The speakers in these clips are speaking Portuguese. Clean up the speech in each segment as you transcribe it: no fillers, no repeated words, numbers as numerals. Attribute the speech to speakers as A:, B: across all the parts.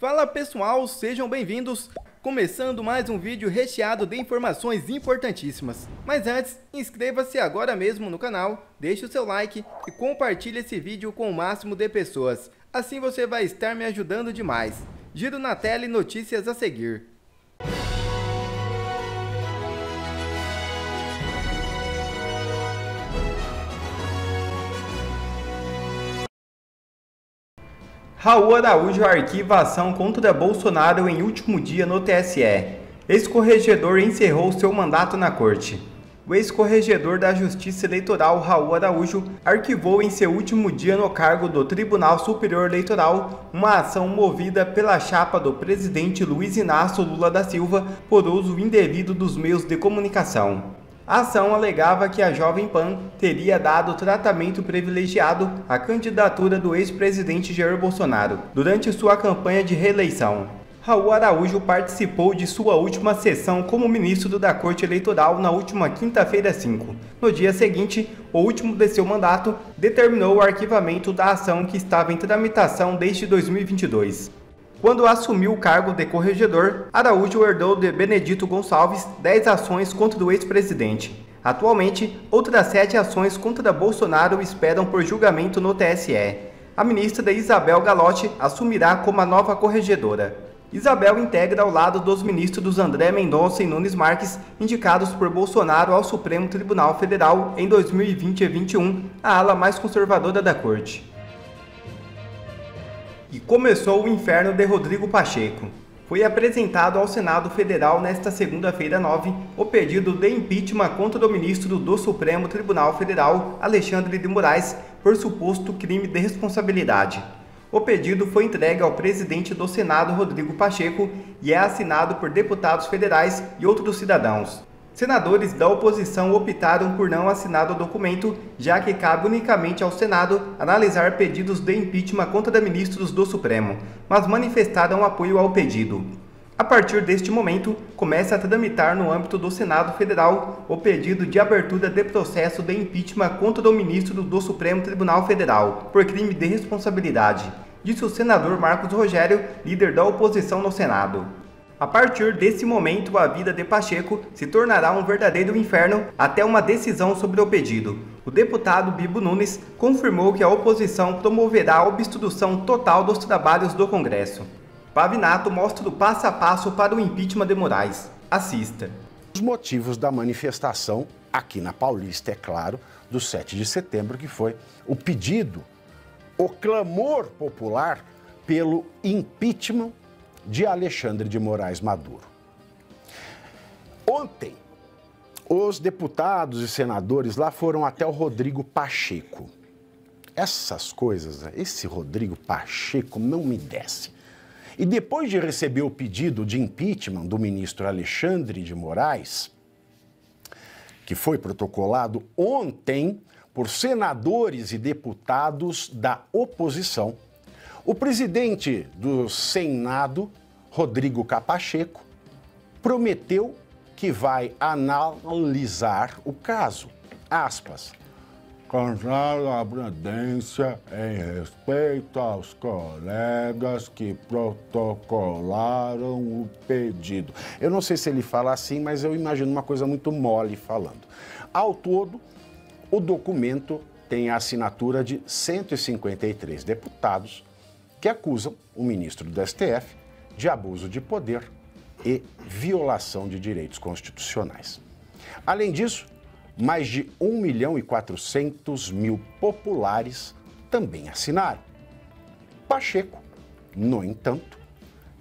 A: Fala pessoal, sejam bem-vindos! Começando mais um vídeo recheado de informações importantíssimas. Mas antes, inscreva-se agora mesmo no canal, deixe o seu like e compartilhe esse vídeo com o máximo de pessoas. Assim você vai estar me ajudando demais. Giro na tela e notícias a seguir. Raul Araújo arquiva ação contra Bolsonaro em último dia no TSE. Ex-corregedor encerrou seu mandato na corte. O ex-corregedor da Justiça Eleitoral, Raul Araújo, arquivou em seu último dia no cargo do Tribunal Superior Eleitoral uma ação movida pela chapa do presidente Luiz Inácio Lula da Silva por uso indevido dos meios de comunicação. A ação alegava que a Jovem Pan teria dado tratamento privilegiado à candidatura do ex-presidente Jair Bolsonaro durante sua campanha de reeleição. Raul Araújo participou de sua última sessão como ministro da Corte Eleitoral na última quinta-feira 5. No dia seguinte, o último de seu mandato determinou o arquivamento da ação que estava em tramitação desde 2022. Quando assumiu o cargo de corregedor, Araújo herdou de Benedito Gonçalves 10 ações contra o ex-presidente. Atualmente, outras 7 ações contra Bolsonaro esperam por julgamento no TSE. A ministra Isabel Galotti assumirá como a nova corregedora. Isabel integra ao lado dos ministros André Mendonça e Nunes Marques, indicados por Bolsonaro ao Supremo Tribunal Federal em 2020 e 2021, a ala mais conservadora da corte. E começou o inferno de Rodrigo Pacheco. Foi apresentado ao Senado Federal nesta segunda-feira 9 o pedido de impeachment contra o ministro do Supremo Tribunal Federal, Alexandre de Moraes, por suposto crime de responsabilidade. O pedido foi entregue ao presidente do Senado, Rodrigo Pacheco, e é assinado por deputados federais e outros cidadãos. Senadores da oposição optaram por não assinar o documento, já que cabe unicamente ao Senado analisar pedidos de impeachment contra ministros do Supremo, mas manifestaram apoio ao pedido. A partir deste momento, começa a tramitar no âmbito do Senado Federal o pedido de abertura de processo de impeachment contra o ministro do Supremo Tribunal Federal, por crime de responsabilidade, disse o senador Marcos Rogério, líder da oposição no Senado. A partir desse momento, a vida de Pacheco se tornará um verdadeiro inferno até uma decisão sobre o pedido. O deputado Bibo Nunes confirmou que a oposição promoverá a obstrução total dos trabalhos do Congresso. Pavinato mostra o passo a passo para o impeachment de Moraes. Assista.
B: Os motivos da manifestação, aqui na Paulista, é claro, do 7 de setembro, que foi o pedido, o clamor popular pelo impeachment de Alexandre de Moraes Maduro. Ontem, os deputados e senadores lá foram até o Rodrigo Pacheco. Essas coisas, esse Rodrigo Pacheco não me desce. E depois de receber o pedido de impeachment do ministro Alexandre de Moraes, que foi protocolado ontem por senadores e deputados da oposição, o presidente do Senado, Rodrigo Pacheco, prometeu que vai analisar o caso. Aspas. Com a prudência em respeito aos colegas que protocolaram o pedido. Eu não sei se ele fala assim, mas eu imagino uma coisa muito mole falando. Ao todo, o documento tem a assinatura de 153 deputados que acusam o ministro do STF de abuso de poder e violação de direitos constitucionais. Além disso, mais de 1.400.000 populares também assinaram. Pacheco, no entanto,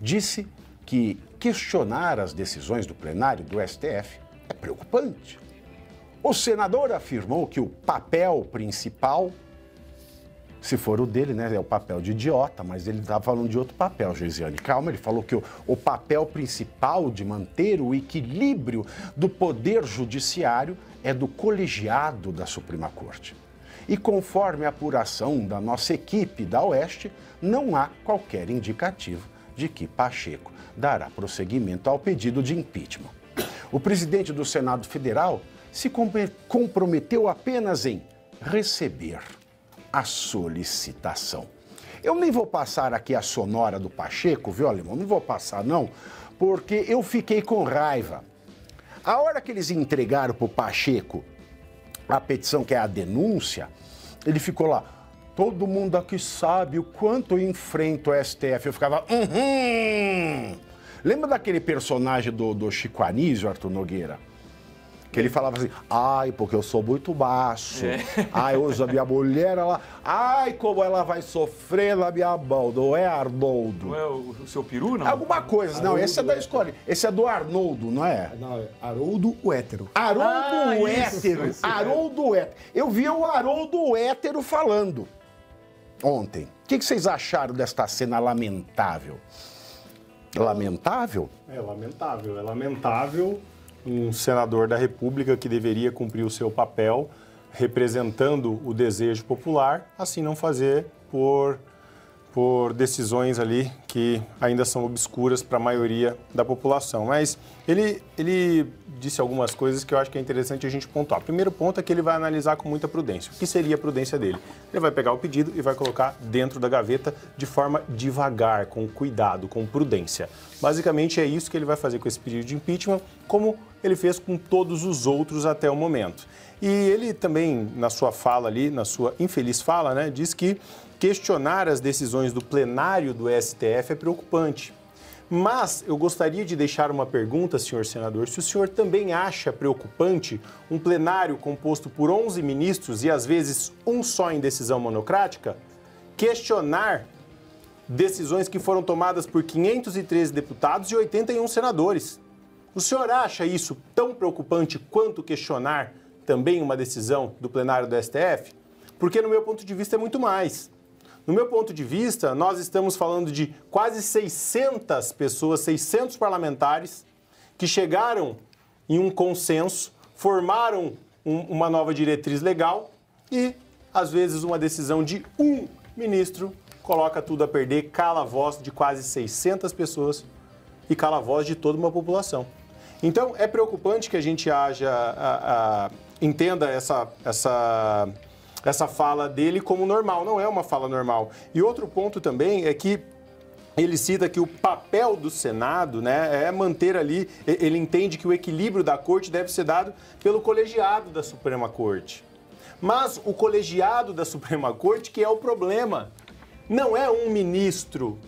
B: disse que questionar as decisões do plenário do STF é preocupante. O senador afirmou que o papel principal, se for o dele, né, é o papel de idiota, mas ele estava falando de outro papel, Geisiane. Calma, ele falou que o papel principal de manter o equilíbrio do poder judiciário é do colegiado da Suprema Corte. E conforme a apuração da nossa equipe da Oeste, não há qualquer indicativo de que Pacheco dará prosseguimento ao pedido de impeachment. O presidente do Senado Federal se comprometeu apenas em receber a solicitação. Eu nem vou passar aqui a sonora do Pacheco, viu, Alemão? Não vou passar, não, porque eu fiquei com raiva. A hora que eles entregaram pro Pacheco a petição, que é a denúncia, ele ficou lá, todo mundo aqui sabe o quanto eu enfrento o STF. Eu ficava, Lembra daquele personagem do Chico Anísio, Arthur Nogueira? Que ele falava assim, ai, porque eu sou muito baixo. Ai, hoje a minha mulher, ela... Ai, como ela vai sofrer na minha mão, não é, Arnoldo?
C: Não é o seu peru, não?
B: Alguma coisa,
D: Haroldo,
B: não, esse é da escola. Esse é do Arnoldo, não é?
D: Não, é Haroldo o hétero.
B: Haroldo Hétero. Haroldo Hétero. Eu vi o Haroldo Hétero falando ontem. O que vocês acharam desta cena lamentável? Lamentável?
E: É lamentável, é lamentável um senador da República que deveria cumprir o seu papel representando o desejo popular, assim não fazer por decisões ali que ainda são obscuras para a maioria da população. Mas ele disse algumas coisas que eu acho que é interessante a gente pontuar. O primeiro ponto é que ele vai analisar com muita prudência. O que seria a prudência dele? Ele vai pegar o pedido e vai colocar dentro da gaveta de forma devagar, com cuidado, com prudência. Basicamente é isso que ele vai fazer com esse pedido de impeachment, como ele fez com todos os outros até o momento. E ele também, na sua fala ali, na sua infeliz fala, né, diz que questionar as decisões do plenário do STF é preocupante. Mas eu gostaria de deixar uma pergunta, senhor senador, se o senhor também acha preocupante um plenário composto por 11 ministros e às vezes um só em decisão monocrática questionar decisões que foram tomadas por 513 deputados e 81 senadores. O senhor acha isso tão preocupante quanto questionar também uma decisão do plenário do STF? Porque, no meu ponto de vista, é muito mais. No meu ponto de vista, nós estamos falando de quase 600 pessoas, 600 parlamentares que chegaram em um consenso, formaram uma nova diretriz legal e, às vezes, uma decisão de um ministro coloca tudo a perder, cala a voz de quase 600 pessoas e cala a voz de toda uma população. Então, é preocupante que a gente entenda essa fala dele como normal. Não é uma fala normal. E outro ponto também é que ele cita que o papel do Senado, né, é manter ali, ele entende que o equilíbrio da Corte deve ser dado pelo colegiado da Suprema Corte. Mas o colegiado da Suprema Corte que é o problema. Não é um ministro,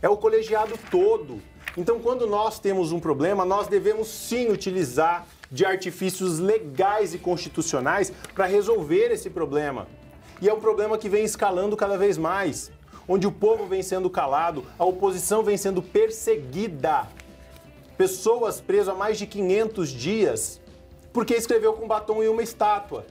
E: é o colegiado todo. Então, quando nós temos um problema, nós devemos sim utilizar de artifícios legais e constitucionais para resolver esse problema. E é um problema que vem escalando cada vez mais, onde o povo vem sendo calado, a oposição vem sendo perseguida. Pessoas presas há mais de 500 dias porque escreveu com batom em uma estátua.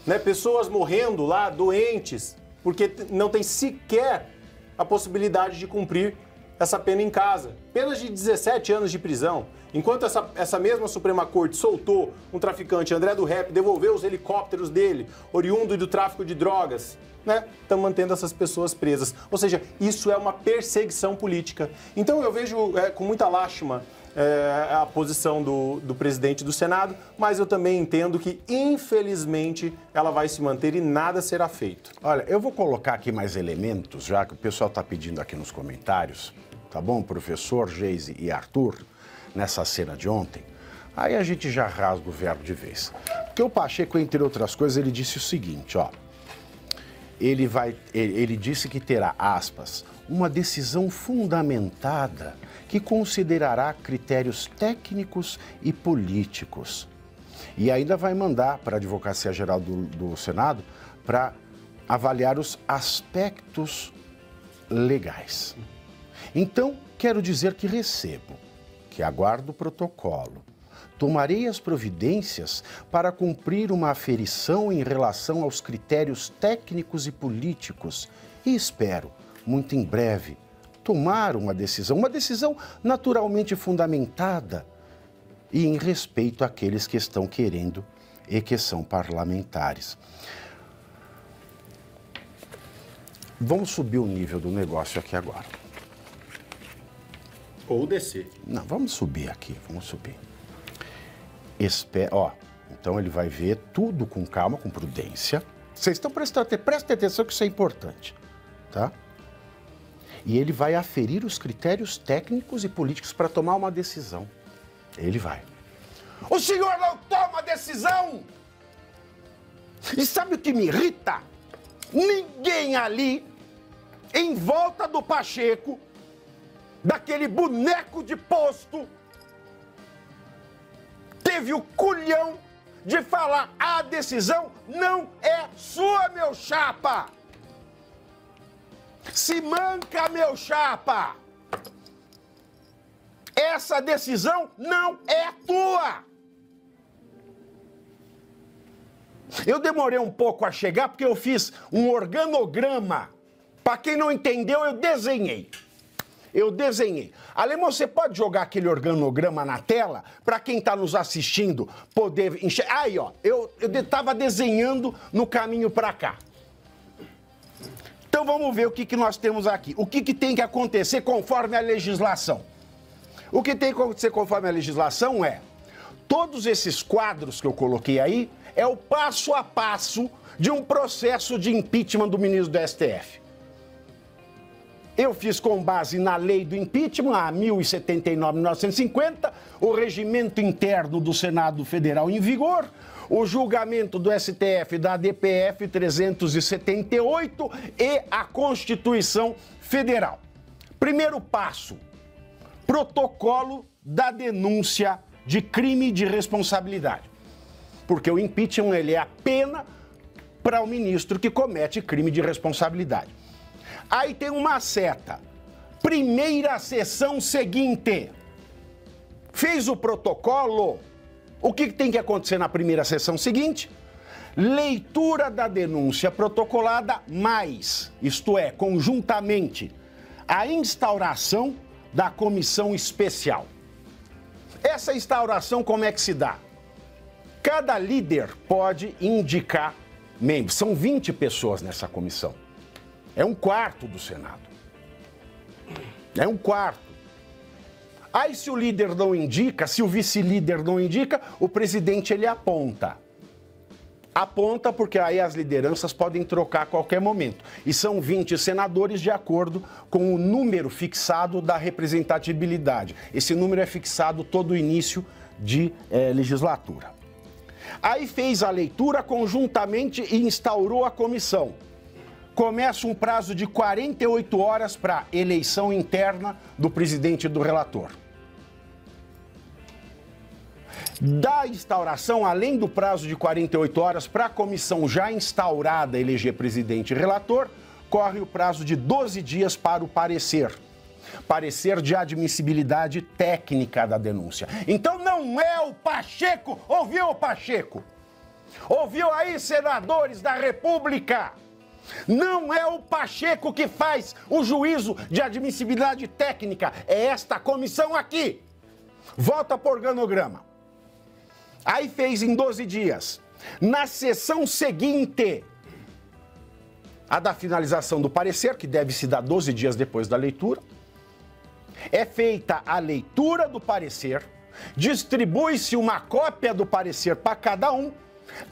E: Né? Pessoas morrendo lá, doentes, porque não tem sequer a possibilidade de cumprir essa pena em casa. Penas de 17 anos de prisão. Enquanto essa mesma Suprema Corte soltou um traficante, André do Rep, devolveu os helicópteros dele, oriundo do tráfico de drogas, né? Estão mantendo essas pessoas presas. Ou seja, isso é uma perseguição política. Então eu vejo com muita lástima a posição do presidente do Senado, mas eu também entendo que, infelizmente, ela vai se manter e nada será feito.
B: Olha, eu vou colocar aqui mais elementos, já que o pessoal está pedindo aqui nos comentários, tá bom, professor, Geise e Arthur, nessa cena de ontem. Aí a gente já rasga o verbo de vez. Porque o Pacheco, entre outras coisas, ele disse o seguinte, ó. Ele disse que terá, aspas, uma decisão fundamentada que considerará critérios técnicos e políticos. E ainda vai mandar para a Advocacia Geral do Senado para avaliar os aspectos legais. Então, quero dizer que recebo, que aguardo o protocolo, tomarei as providências para cumprir uma aferição em relação aos critérios técnicos e políticos e espero, muito em breve, tomar uma decisão naturalmente fundamentada e em respeito àqueles que estão querendo e que são parlamentares. Vamos subir o nível do negócio aqui agora.
E: Ou descer.
B: Não, vamos subir aqui, vamos subir. Então ele vai ver tudo com calma, com prudência. Vocês estão prestem atenção que isso é importante, tá? E ele vai aferir os critérios técnicos e políticos para tomar uma decisão. Ele vai. O senhor não toma decisão! E sabe o que me irrita? Ninguém ali, em volta do Pacheco, daquele boneco de posto, teve o culhão de falar: a decisão não é sua, meu chapa! Se manca, meu chapa! Essa decisão não é tua! Eu demorei um pouco a chegar porque eu fiz um organograma. Para quem não entendeu, eu desenhei. Alemão, você pode jogar aquele organograma na tela para quem está nos assistindo poder enxergar? Aí, ó, eu estava desenhando no caminho para cá. Então vamos ver o que nós temos aqui. O que tem que acontecer conforme a legislação? O que tem que acontecer conforme a legislação é: todos esses quadros que eu coloquei aí é o passo a passo de um processo de impeachment do ministro do STF. Eu fiz com base na lei do impeachment, a 1079/1950, o regimento interno do Senado Federal em vigor, o julgamento do STF da DPF 378 e a Constituição Federal. Primeiro passo: protocolo da denúncia de crime de responsabilidade. Porque o impeachment, ele é a pena para o ministro que comete crime de responsabilidade. Aí tem uma seta. Primeira sessão seguinte. Fez o protocolo. O que tem que acontecer na primeira sessão seguinte? Leitura da denúncia protocolada mais, isto é, conjuntamente, a instauração da comissão especial. Essa instauração como é que se dá? Cada líder pode indicar membros. São 20 pessoas nessa comissão. É um quarto do Senado. É um quarto. Aí se o líder não indica, se o vice-líder não indica, o presidente ele aponta. Aponta porque aí as lideranças podem trocar a qualquer momento. E são 20 senadores de acordo com o número fixado da representatividade. Esse número é fixado todo o início de legislatura. Aí fez a leitura conjuntamente e instaurou a comissão. Começa um prazo de 48 horas para eleição interna do presidente e do relator. Da instauração, além do prazo de 48 horas para a comissão já instaurada eleger presidente e relator, corre o prazo de 12 dias para o parecer. Parecer de admissibilidade técnica da denúncia. Então não é o Pacheco, ouviu, Pacheco? Ouviu aí, senadores da República? Não é o Pacheco que faz o juízo de admissibilidade técnica, é esta comissão aqui. Volta para o organograma. Aí fez em 12 dias. Na sessão seguinte, a da finalização do parecer, que deve se dar 12 dias depois da leitura, é feita a leitura do parecer, distribui-se uma cópia do parecer para cada um,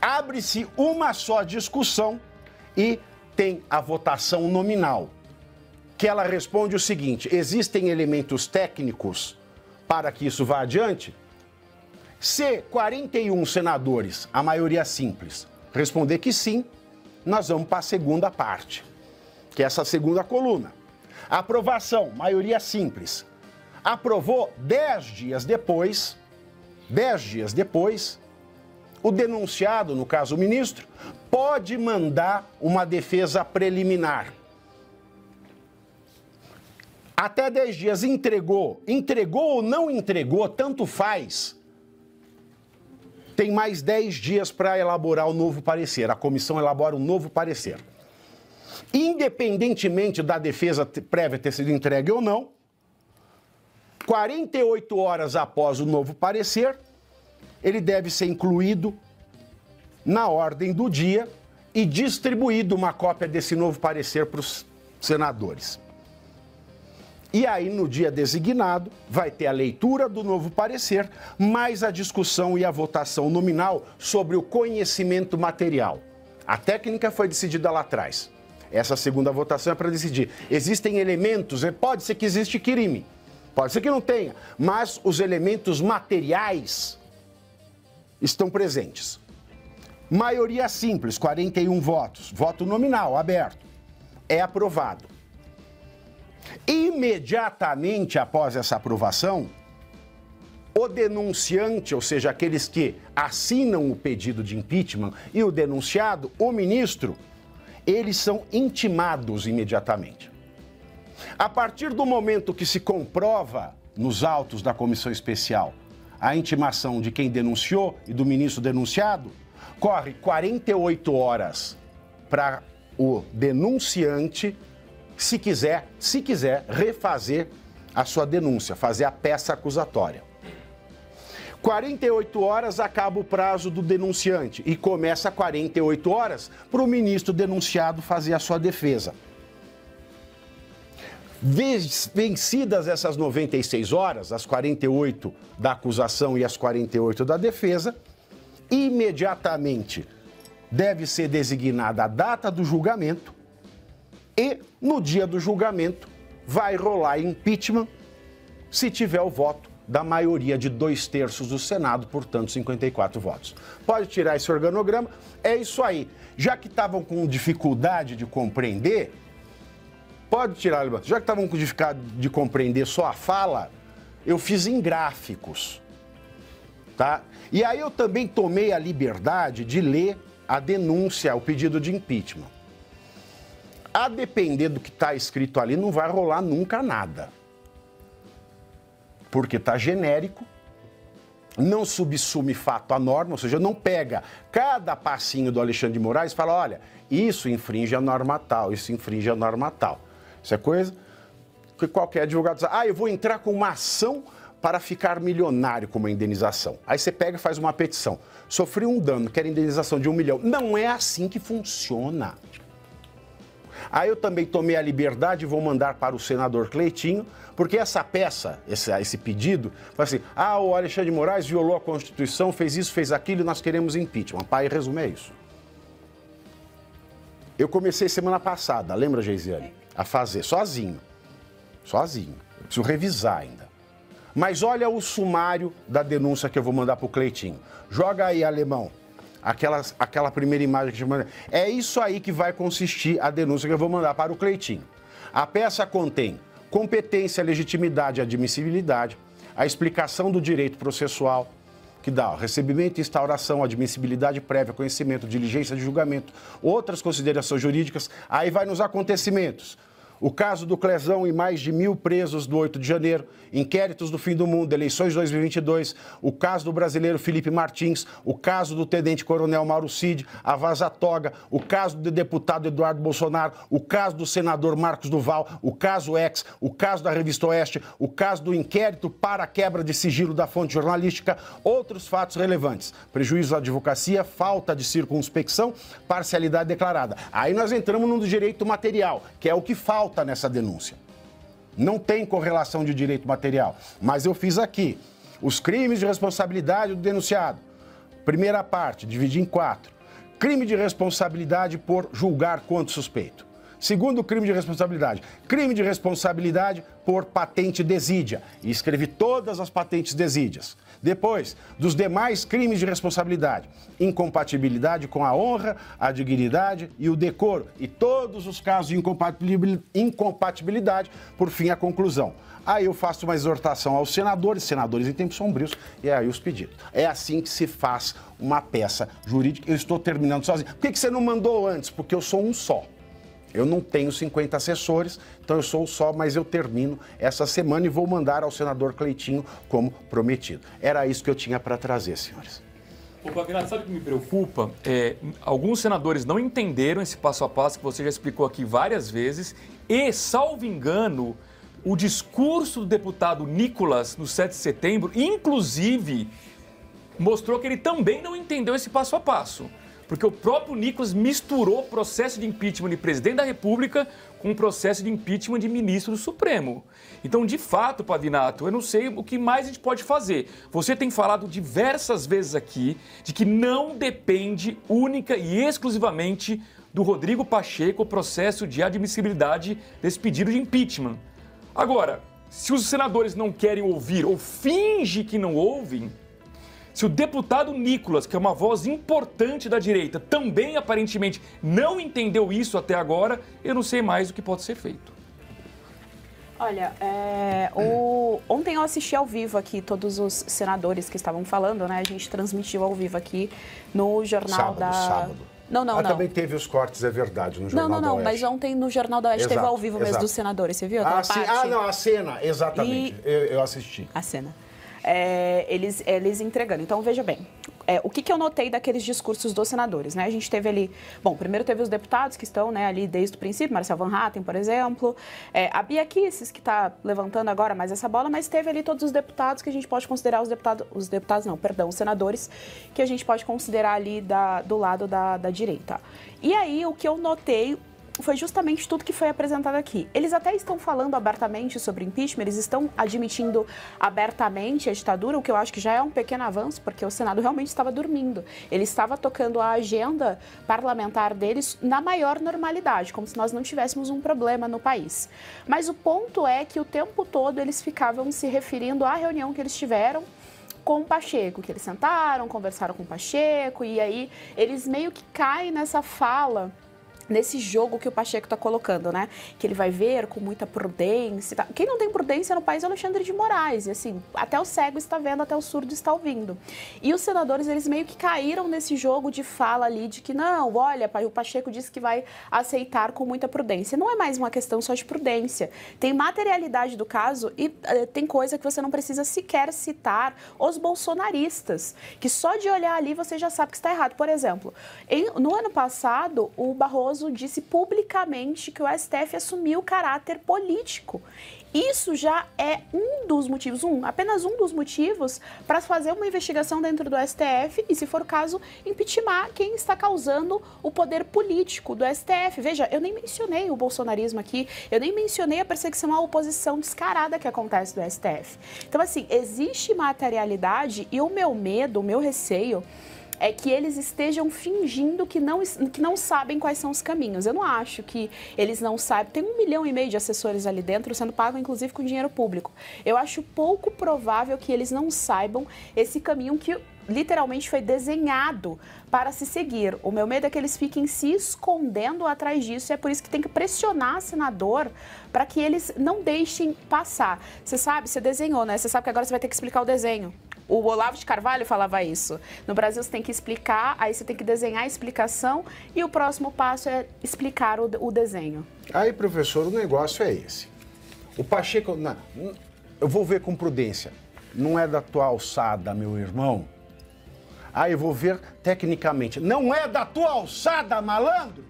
B: abre-se uma só discussão e tem a votação nominal, que ela responde o seguinte: existem elementos técnicos para que isso vá adiante? Se 41 senadores, a maioria simples, responder que sim, nós vamos para a segunda parte, que é essa segunda coluna. Aprovação, maioria simples. Aprovou 10 dias depois, o denunciado, no caso o ministro, pode mandar uma defesa preliminar. Até 10 dias entregou ou não entregou, tanto faz. Tem mais 10 dias para elaborar o novo parecer. A comissão elabora um novo parecer. Independentemente da defesa prévia ter sido entregue ou não, 48 horas após o novo parecer, ele deve ser incluído na ordem do dia e distribuído uma cópia desse novo parecer para os senadores. E aí, no dia designado, vai ter a leitura do novo parecer, mais a discussão e a votação nominal sobre o conhecimento material. A técnica foi decidida lá atrás. Essa segunda votação é para decidir. Existem elementos, pode ser que existe crime, pode ser que não tenha, mas os elementos materiais estão presentes. Maioria simples, 41 votos, voto nominal, aberto, é aprovado. Imediatamente após essa aprovação, o denunciante, ou seja, aqueles que assinam o pedido de impeachment, e o denunciado, o ministro, eles são intimados imediatamente. A partir do momento que se comprova nos autos da comissão especial a intimação de quem denunciou e do ministro denunciado, corre 48 horas para o denunciante, se quiser refazer a sua denúncia, fazer a peça acusatória. 48 horas acaba o prazo do denunciante e começa 48 horas para o ministro denunciado fazer a sua defesa. Vencidas essas 96 horas, as 48 da acusação e as 48 da defesa, imediatamente deve ser designada a data do julgamento e, no dia do julgamento, vai rolar impeachment se tiver o voto da maioria de 2/3 do Senado, portanto, 54 votos. Pode tirar esse organograma, é isso aí. Já que estavam com dificuldade de compreender, pode tirar, já que estavam com dificuldade de compreender só a fala, eu fiz em gráficos, tá? E aí eu também tomei a liberdade de ler a denúncia, o pedido de impeachment. A depender do que está escrito ali, não vai rolar nunca nada. Porque está genérico, não subsume fato à norma, ou seja, não pega cada passinho do Alexandre de Moraes e fala, olha, isso infringe a norma tal, isso infringe a norma tal. Isso é coisa que qualquer advogado diz, eu vou entrar com uma ação para ficar milionário com uma indenização. Aí você pega e faz uma petição. Sofri um dano, quero indenização de 1 milhão. Não é assim que funciona. Aí eu também tomei a liberdade e vou mandar para o senador Cleitinho, porque essa peça, esse pedido, foi assim, o Alexandre de Moraes violou a Constituição, fez isso, fez aquilo e nós queremos impeachment. Pai, resumo é isso. Eu comecei semana passada, lembra, Geisiane? A fazer, sozinho. Sozinho. Eu preciso revisar ainda. Mas olha o sumário da denúncia que eu vou mandar para o Cleitinho. Joga aí, alemão. Aquela primeira imagem que eu te mandei. É isso aí que vai consistir a denúncia que eu vou mandar para o Cleitinho. A peça contém competência, legitimidade e admissibilidade, a explicação do direito processual, que dá recebimento, instauração, admissibilidade prévia, conhecimento, diligência de julgamento, outras considerações jurídicas, aí vai nos acontecimentos. O caso do Clezão e mais de 1.000 presos do 8 de janeiro, inquéritos do fim do mundo, eleições 2022, o caso do brasileiro Felipe Martins, o caso do tenente-coronel Mauro Cid, a Vaza Toga, o caso do deputado Eduardo Bolsonaro, o caso do senador Marcos Duval, o caso X, o caso da Revista Oeste, o caso do inquérito para a quebra de sigilo da fonte jornalística, outros fatos relevantes, prejuízo à advocacia, falta de circunspecção, parcialidade declarada. Aí nós entramos no direito material, que é o que falta nessa denúncia. Não tem correlação de direito material, mas eu fiz aqui os crimes de responsabilidade do denunciado. Primeira parte, dividi em 4. Crime de responsabilidade por julgar quanto suspeito. Segundo crime de responsabilidade por patente desídia. E escrevi todas as patentes desídias. Depois, dos demais crimes de responsabilidade, incompatibilidade com a honra, a dignidade e o decoro. E todos os casos de incompatibilidade, por fim, a conclusão. Aí eu faço uma exortação aos senadores em tempos sombrios, e aí os pedidos. É assim que se faz uma peça jurídica. Eu estou terminando sozinho. Por que você não mandou antes? Porque eu sou um só. Eu não tenho 50 assessores, então eu sou só, mas eu termino essa semana e vou mandar ao senador Cleitinho como prometido. Era isso que eu tinha para trazer, senhores.
C: Ô, Pavinato, sabe o que me preocupa? Alguns senadores não entenderam esse passo a passo que você já explicou aqui várias vezes e, salvo engano, o discurso do deputado Nicolas no 7 de setembro, inclusive, mostrou que ele também não entendeu esse passo a passo. Porque o próprio Nicolas misturou o processo de impeachment de presidente da República com o processo de impeachment de ministro do Supremo. Então, de fato, Pavinato, eu não sei o que mais a gente pode fazer. Você tem falado diversas vezes aqui de que não depende única e exclusivamente do Rodrigo Pacheco o processo de admissibilidade desse pedido de impeachment. Agora, se os senadores não querem ouvir ou fingem que não ouvem, se o deputado Nicolas, que é uma voz importante da direita, também aparentemente não entendeu isso até agora, eu não sei mais o que pode ser feito.
F: Olha, ontem eu assisti ao vivo aqui todos os senadores que estavam falando, né? A gente transmitiu ao vivo aqui no Jornal
B: Sábado.
F: Não.
B: Também teve os cortes, é verdade, no Jornal da Oeste.
F: Mas ontem no Jornal da Oeste teve ao vivo mesmo dos senadores, você viu aquela parte?
B: A cena, exatamente, eu assisti.
F: A cena. Eles entregando. Então, veja bem, o que eu notei daqueles discursos dos senadores, né? A gente teve ali, bom, primeiro teve os deputados que estão, né, ali desde o princípio, Marcel Van Hatten, por exemplo, a Bia Kicis, que está levantando agora mais essa bola, mas teve ali todos os deputados que a gente pode considerar os senadores, que a gente pode considerar ali do lado da direita. E aí, o que eu notei foi justamente tudo que foi apresentado aqui. Eles até estão falando abertamente sobre impeachment, eles estão admitindo abertamente a ditadura, o que eu acho que já é um pequeno avanço, porque o Senado realmente estava dormindo. Ele estava tocando a agenda parlamentar deles na maior normalidade, como se nós não tivéssemos um problema no país. Mas o ponto é que o tempo todo eles ficavam se referindo à reunião que eles tiveram com o Pacheco, que eles sentaram, conversaram com o Pacheco, e aí eles meio que caem nessa fala, nesse jogo que o Pacheco está colocando, né? Que ele vai ver com muita prudência. Tá? Quem não tem prudência no país é o Alexandre de Moraes. E assim, até o cego está vendo, até o surdo está ouvindo. E os senadores, eles meio que caíram nesse jogo de fala ali, de que não, olha, o Pacheco disse que vai aceitar com muita prudência. Não é mais uma questão só de prudência. Tem materialidade do caso e tem coisa que você não precisa sequer citar os bolsonaristas, que só de olhar ali você já sabe que está errado. Por exemplo, no ano passado, o Barroso disse publicamente que o STF assumiu caráter político. Isso já é apenas um dos motivos para fazer uma investigação dentro do STF e, se for o caso, impeachment quem está causando o poder político do STF. Veja, eu nem mencionei o bolsonarismo aqui, eu nem mencionei a perseguição à oposição descarada que acontece do STF. Então, assim, existe materialidade e o meu medo, o meu receio é que eles estejam fingindo que não sabem quais são os caminhos. Eu não acho que eles não saibam. Tem 1,5 milhão de assessores ali dentro, sendo pago inclusive com dinheiro público. Eu acho pouco provável que eles não saibam esse caminho que literalmente foi desenhado para se seguir. O meu medo é que eles fiquem se escondendo atrás disso, e é por isso que tem que pressionar o senador para que eles não deixem passar. Você sabe, você desenhou, né? Você sabe que agora você vai ter que explicar o desenho. O Olavo de Carvalho falava isso. No Brasil você tem que explicar, aí você tem que desenhar a explicação e o próximo passo é explicar o desenho.
B: Aí, professor, o negócio é esse. O Pacheco, eu vou ver com prudência. Não é da tua alçada, meu irmão. Aí eu vou ver tecnicamente. Não é da tua alçada, malandro?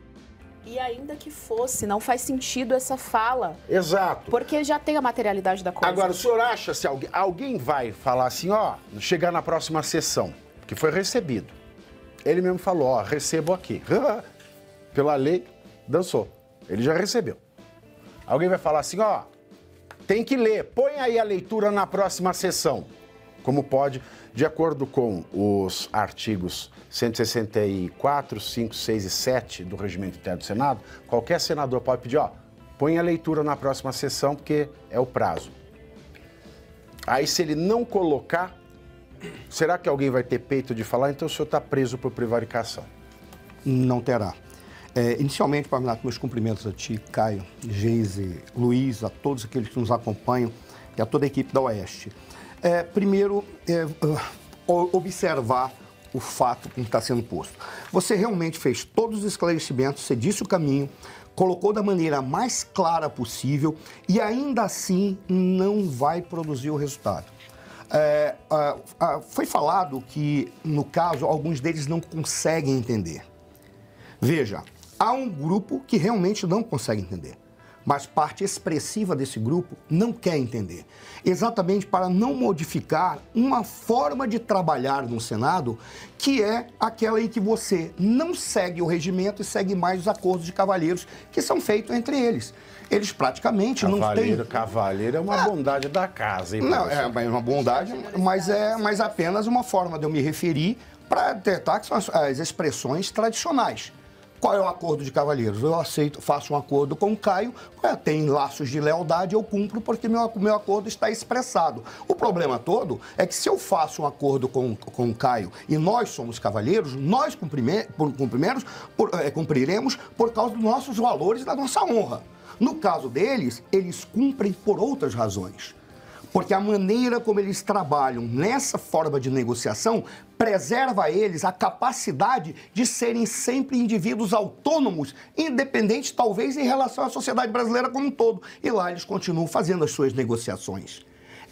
F: E ainda que fosse, não faz sentido essa fala.
B: Exato.
F: Porque já tem a materialidade da coisa.
B: Agora, o senhor acha se alguém vai falar assim, chegar na próxima sessão, que foi recebido. Ele mesmo falou, recebo aqui. Pela lei, dançou. Ele já recebeu. Alguém vai falar assim, tem que ler, põe aí a leitura na próxima sessão. Como pode, de acordo com os artigos 164, 5, 6 e 7 do Regimento Interno do Senado, qualquer senador pode pedir, põe a leitura na próxima sessão, porque é o prazo. Aí, se ele não colocar, será que alguém vai ter peito de falar? Então o senhor está preso por prevaricação.
D: Não terá. Inicialmente, Pavinato, meus cumprimentos a ti, Caio, Geise, Luiz, a todos aqueles que nos acompanham e a toda a equipe da Oeste. Primeiro, observar o fato que está sendo posto. Você realmente fez todos os esclarecimentos, você disse o caminho, colocou da maneira mais clara possível e ainda assim não vai produzir o resultado. Foi falado que, no caso, alguns deles não conseguem entender. Veja, há um grupo que realmente não consegue entender, mas parte expressiva desse grupo não quer entender. Exatamente para não modificar uma forma de trabalhar no Senado, que é aquela em que você não segue o regimento e segue mais os acordos de cavalheiros que são feitos entre eles. Eles praticamente não têm...
B: Cavaleiro é uma bondade da casa, hein?
D: Não, é uma bondade, mas apenas uma forma de eu me referir para tratar que são as expressões tradicionais. Qual é o acordo de cavalheiros? Eu aceito, faço um acordo com o Caio, tem laços de lealdade, eu cumpro porque meu acordo está expressado. O problema todo é que se eu faço um acordo com o Caio e nós somos cavalheiros, nós cumpriremos por causa dos nossos valores e da nossa honra. No caso deles, eles cumprem por outras razões. Porque a maneira como eles trabalham nessa forma de negociação preserva a eles a capacidade de serem sempre indivíduos autônomos, independentes, talvez, em relação à sociedade brasileira como um todo. E lá eles continuam fazendo as suas negociações.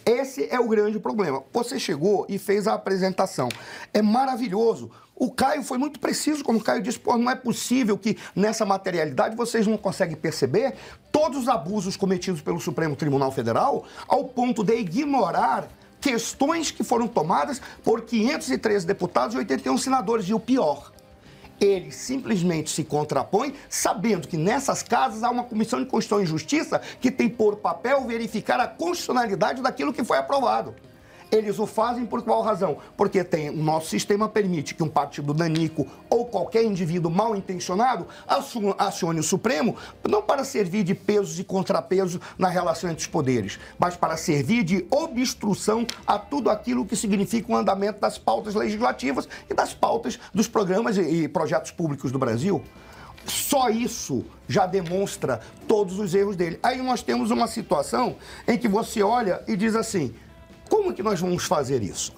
D: Esse é o grande problema. Você chegou e fez a apresentação. É maravilhoso. O Caio foi muito preciso, como o Caio disse, pô, não é possível que nessa materialidade vocês não conseguem perceber todos os abusos cometidos pelo Supremo Tribunal Federal ao ponto de ignorar questões que foram tomadas por 513 deputados e 81 senadores. E o pior, eles simplesmente se contrapõem sabendo que nessas casas há uma Comissão de Constituição e Justiça que tem por papel verificar a constitucionalidade daquilo que foi aprovado. Eles o fazem por qual razão? Porque o nosso sistema permite que um partido danico ou qualquer indivíduo mal intencionado acione o Supremo não para servir de pesos e contrapesos na relação entre os poderes, mas para servir de obstrução a tudo aquilo que significa o andamento das pautas legislativas e das pautas dos programas e projetos públicos do Brasil. Só isso já demonstra todos os erros dele. Aí nós temos uma situação em que você olha e diz assim: como que nós vamos fazer isso?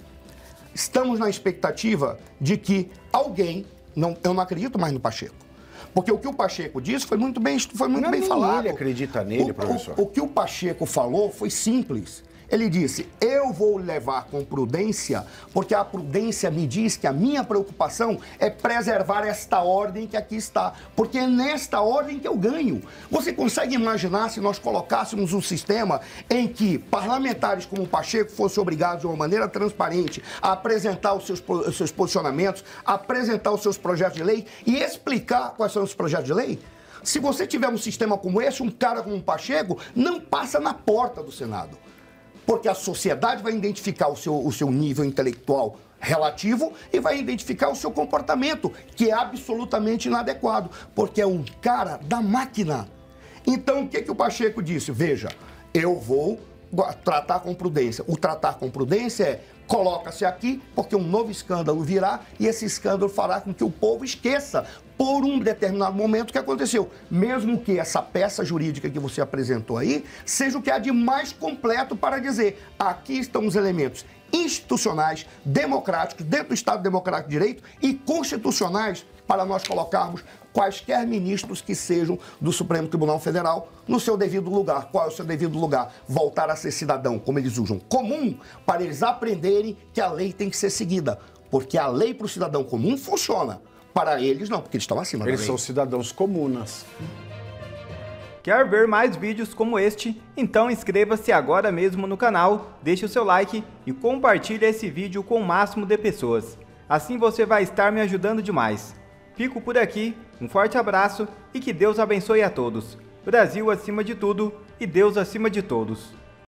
D: Estamos na expectativa de que alguém, eu não acredito mais no Pacheco, porque o que o Pacheco disse foi muito bem falado.
B: Ele acredita nele, professor.
D: O que o Pacheco falou foi simples. Ele disse: eu vou levar com prudência, porque a prudência me diz que a minha preocupação é preservar esta ordem que aqui está, porque é nesta ordem que eu ganho. Você consegue imaginar se nós colocássemos um sistema em que parlamentares como o Pacheco fossem obrigados de uma maneira transparente a apresentar os seus posicionamentos, a apresentar os seus projetos de lei e explicar quais são os projetos de lei? Se você tiver um sistema como esse, um cara como o Pacheco não passa na porta do Senado. Porque a sociedade vai identificar o seu nível intelectual relativo e vai identificar o seu comportamento, que é absolutamente inadequado, porque é um cara da máquina. Então, o que o Pacheco disse? Veja, eu vou tratar com prudência. O tratar com prudência é: coloca-se aqui, porque um novo escândalo virá e esse escândalo fará com que o povo esqueça por um determinado momento o que aconteceu. Mesmo que essa peça jurídica que você apresentou aí seja o que há de mais completo para dizer: aqui estão os elementos institucionais, democráticos, dentro do Estado Democrático de Direito e constitucionais para nós colocarmos quaisquer ministros que sejam do Supremo Tribunal Federal no seu devido lugar. Qual é o seu devido lugar? Voltar a ser cidadão, como eles usam, comum, para eles aprenderem que a lei tem que ser seguida. Porque a lei para o cidadão comum funciona. Para eles não, porque eles estão acima da lei.
B: Eles são cidadãos comunas.
A: Quer ver mais vídeos como este? Então inscreva-se agora mesmo no canal, deixe o seu like e compartilhe esse vídeo com o máximo de pessoas. Assim você vai estar me ajudando demais. Fico por aqui, um forte abraço e que Deus abençoe a todos. Brasil acima de tudo e Deus acima de todos.